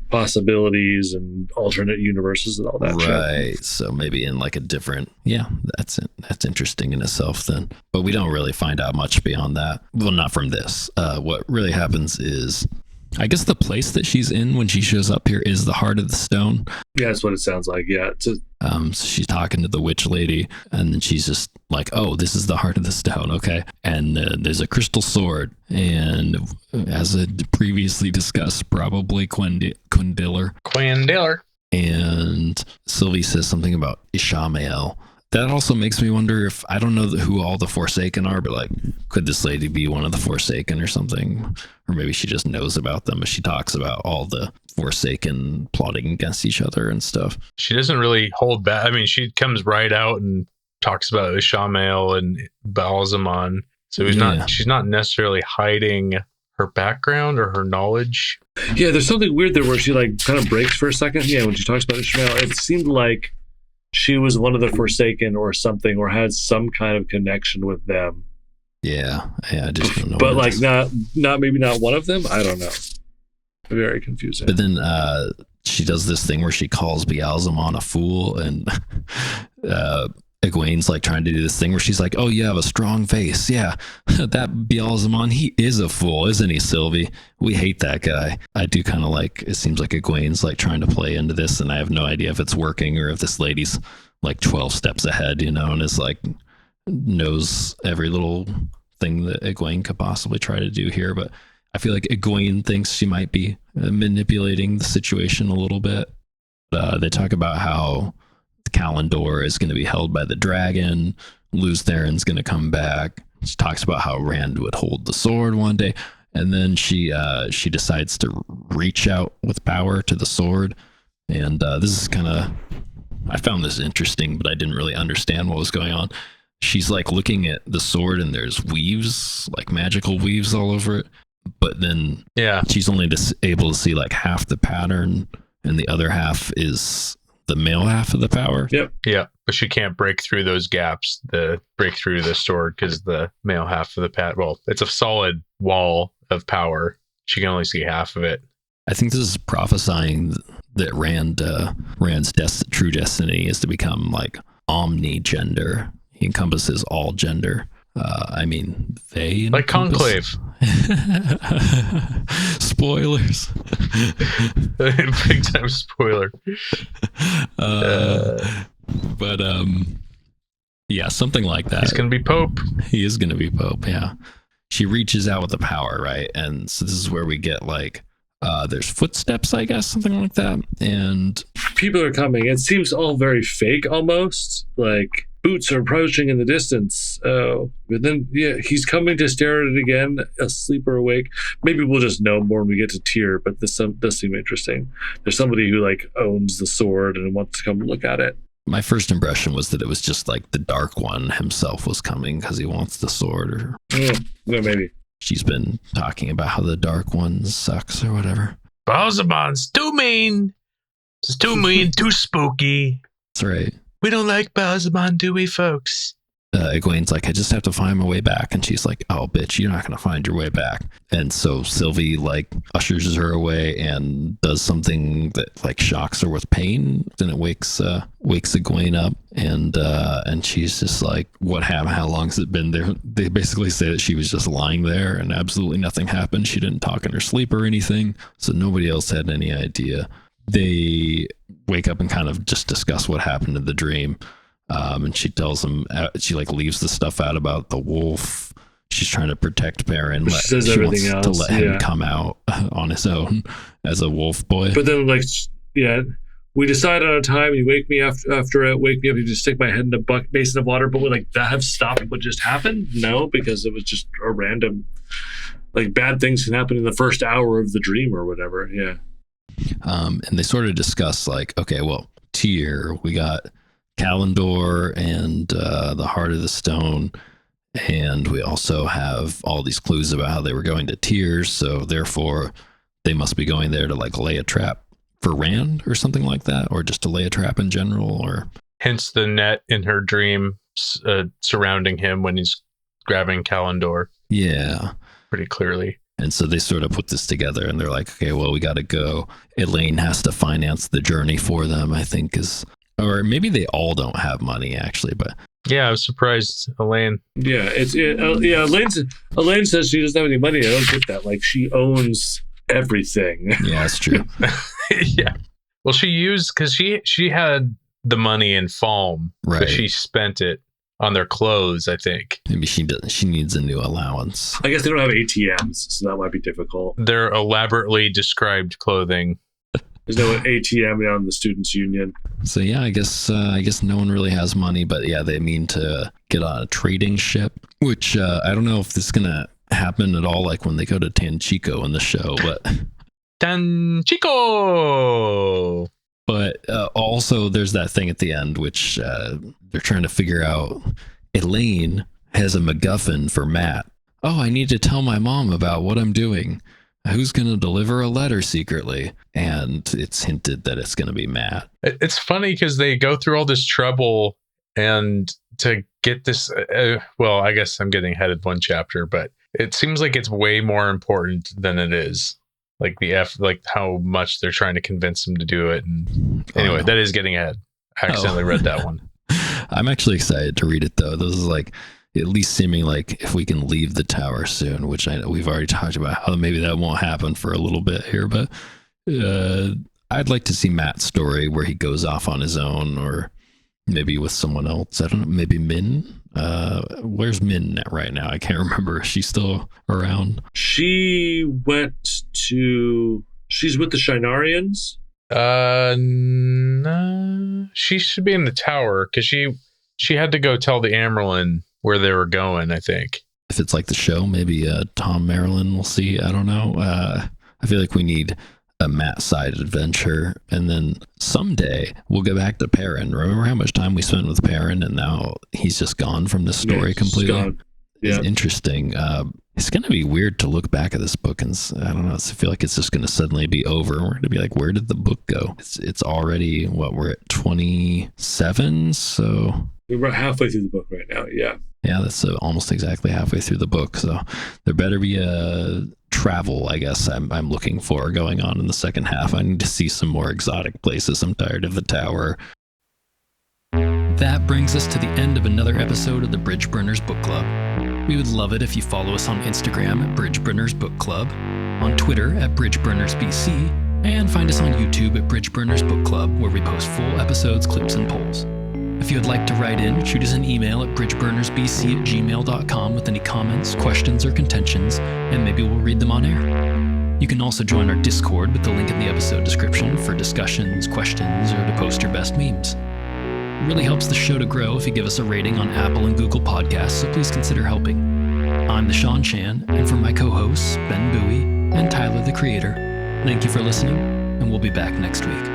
possibilities and alternate universes and all that shit. Right. So maybe in like a different, that's it. That's interesting in itself then. But we don't really find out much beyond that. Well, not from this. What really happens is, I guess the place that she's in when she shows up here is the Heart of the Stone. Yeah, that's what it sounds like. Yeah. So she's talking to the witch lady, and then she's just like, "Oh, this is the Heart of the Stone, okay?" And there's a crystal sword, and as previously discussed, probably Quindiller. And Sylvie says something about Ishamael. That also makes me wonder if, I don't know who all the Forsaken are, but like, could this lady be one of the Forsaken or something? Or maybe she just knows about them, but she talks about all the Forsaken plotting against each other and stuff. She doesn't really hold back. I mean, she comes right out and talks about Ishamael and Balsamon. So she's not necessarily hiding her background or her knowledge. Yeah, there's something weird there where she like kind of breaks for a second. Yeah, when she talks about Ishamael, it seemed like she was one of the Forsaken or something, or had some kind of connection with them. Yeah, I just don't know. But like not maybe not one of them. I don't know. Very confusing. But then she does this thing where she calls Balsamon a fool, and Egwene's like trying to do this thing where she's like, "Oh, you have a strong face. Yeah, that Balsamon, he is a fool, isn't he, Sylvie? We hate that guy." I do kind of like, it seems like Egwene's like trying to play into this, and I have no idea if it's working or if this lady's like 12 steps ahead, and is like, knows every little thing that Egwene could possibly try to do here. But I feel like Egwene thinks she might be manipulating the situation a little bit. They talk about how Kalendor is going to be held by the dragon. Lews Theron's going to come back. She talks about how Rand would hold the sword one day, and then she decides to reach out with power to the sword. And this is kind of, I found this interesting, but I didn't really understand what was going on. She's like looking at the sword, and there's weaves, like magical weaves all over it. But then she's only able to see like half the pattern, and the other half is the male half of the power. Yep. Yeah, but she can't break through those gaps, break through the sword, because the male half of the it's a solid wall of power. She can only see half of it. I think this is prophesying that Rand's true destiny is to become like omni-gender. He encompasses all gender. I mean, they like Conclave. Spoilers. Big time spoiler. But yeah, something like that. He's gonna be Pope. He is gonna be Pope. Yeah. She reaches out with the power, right? And so this is where we get like, there's footsteps, I guess, something like that, and people are coming. It seems all very fake, almost like boots are approaching in the distance. Oh, but then he's coming to stare at it again, asleep or awake. Maybe we'll just know more when we get to Tyr. But this does seem interesting. There's somebody who like owns the sword and wants to come look at it. My first impression was that it was just like the Dark One himself was coming because he wants the sword, or maybe. She's been talking about how the Dark One sucks or whatever. Balsamon's too mean. It's too mean, too spooky. That's right. We don't like Balsamon, do we, folks? Egwene's like, I just have to find my way back. And she's like, oh, bitch, you're not going to find your way back. And so Sylvie like ushers her away and does something that like shocks her with pain. Then it wakes Egwene up, and she's just like, what happened? How long has it been there? They basically say that she was just lying there and absolutely nothing happened. She didn't talk in her sleep or anything. So nobody else had any idea. They wake up and kind of just discuss what happened in the dream. And she tells him, she like leaves the stuff out about the wolf. She's trying to protect Perrin. She wants to let him come out on his own as a wolf boy. But then we decide on a time. You wake me after it. Wake me up. You just stick my head in a basin of water. But would like that have stopped what just happened? No, because it was just a random, like bad things can happen in the first hour of the dream or whatever. Yeah. And they sort of discuss like, okay, well, Tyr, we got Kalendor and the Heart of the Stone, and we also have all these clues about how they were going to Tyr, so therefore they must be going there to like lay a trap for Rand or something like that, or just to lay a trap in general, or hence the net in her dream surrounding him when he's grabbing Kalendor. Yeah, pretty clearly. And so they sort of put this together and they're like, okay, well, we got to go. Elaine has to finance the journey for them, I think or maybe they all don't have money actually, but. Yeah, I was surprised, Elaine. Yeah, Elaine says she doesn't have any money. I don't get that. Like, she owns everything. Yeah, that's true. Yeah. Well, because she had the money in Falm, right? But she spent it on their clothes, I think. Maybe she needs a new allowance. I guess they don't have ATMs, so that might be difficult. Their elaborately described clothing. There's no ATM on the Students' Union. So yeah, I guess no one really has money, but yeah, they mean to get on a trading ship, which I don't know if this is gonna happen at all, like when they go to Tanchico in the show, but Tanchico. But also there's that thing at the end, which they're trying to figure out. Elaine has a MacGuffin for Matt. Oh, I need to tell my mom about what I'm doing. Who's going to deliver a letter secretly? And it's hinted that it's going to be Matt. It's funny because they go through all this trouble and to get this. Well, I guess I'm getting ahead of one chapter, but it seems like it's way more important than it is. Like like how much they're trying to convince him to do it. And anyway, that is getting ahead. I accidentally read that one. I'm actually excited to read it though. This is like at least seeming like if we can leave the tower soon, which I know we've already talked about how maybe that won't happen for a little bit here, but I'd like to see Matt's story where he goes off on his own or maybe with someone else. I don't know, maybe Min. Where's Min at right now? I can't remember. Is she still around? She's with the Shinarians. No, she should be in the tower because she had to go tell the Amyrlin where they were going, I think. If it's like the show, maybe Tom Marilyn will see. I don't know. I feel like we need a Matt side adventure, and then someday we'll go back to Perrin. Remember how much time we spent with Perrin, and now he's just gone from the story completely. Gone. Yeah. It's interesting. It's going to be weird to look back at this book and I don't know. I feel like it's just going to suddenly be over. We're going to be like, where did the book go? It's already we're at 27, so we're halfway through the book right now. Yeah. Yeah, that's almost exactly halfway through the book. So there better be a travel, I guess, I'm looking for going on in the second half. I need to see some more exotic places. I'm tired of the tower. That brings us to the end of another episode of the Bridgeburners Book Club. We would love it if you follow us on Instagram at Bridgeburners Book Club, on Twitter at BridgeburnersBC, and find us on YouTube at Bridgeburners Book Club, where we post full episodes, clips, and polls. If you would like to write in, shoot us an email at bridgeburnersbc@gmail.com with any comments, questions, or contentions, and maybe we'll read them on air. You can also join our Discord with the link in the episode description for discussions, questions, or to post your best memes. It really helps the show to grow if you give us a rating on Apple and Google Podcasts, so please consider helping. I'm the Sean Chan, and for my co-hosts, Ben Bowie and Tyler the Creator, thank you for listening, and we'll be back next week.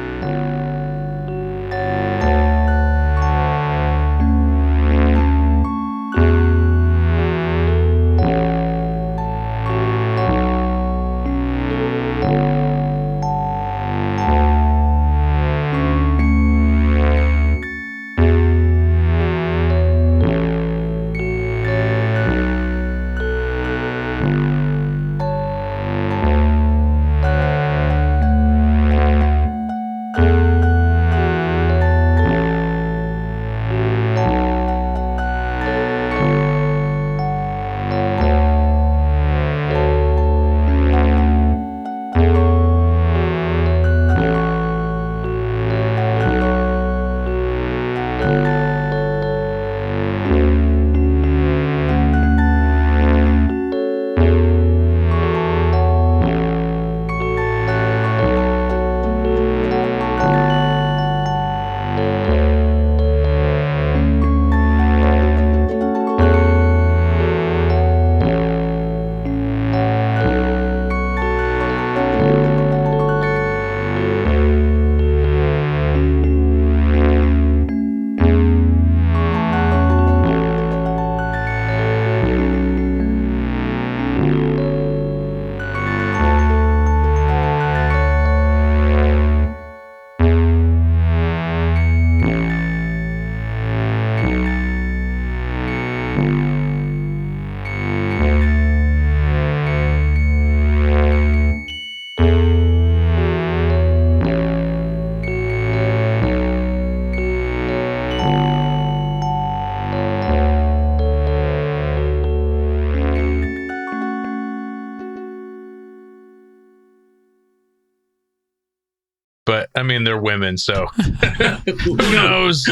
But I mean, they're women, so who knows?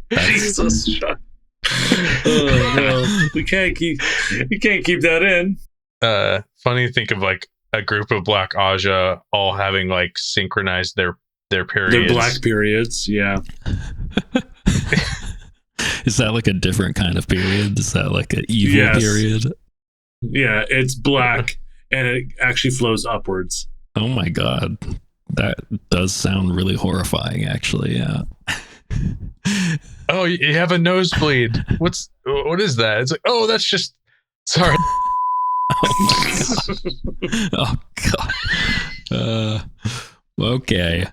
Jesus. Oh no, we can't keep that in. Funny to think of like a group of Black Aja all having like synchronized their periods. Their black periods, yeah. Is that like a different kind of period? Is that like an evil period? Yeah, it's black and it actually flows upwards. Oh my god. That does sound really horrifying, actually, yeah. Oh, you have a nosebleed. What is that? It's like, oh, that's just sorry. Oh my god. Oh god. Okay.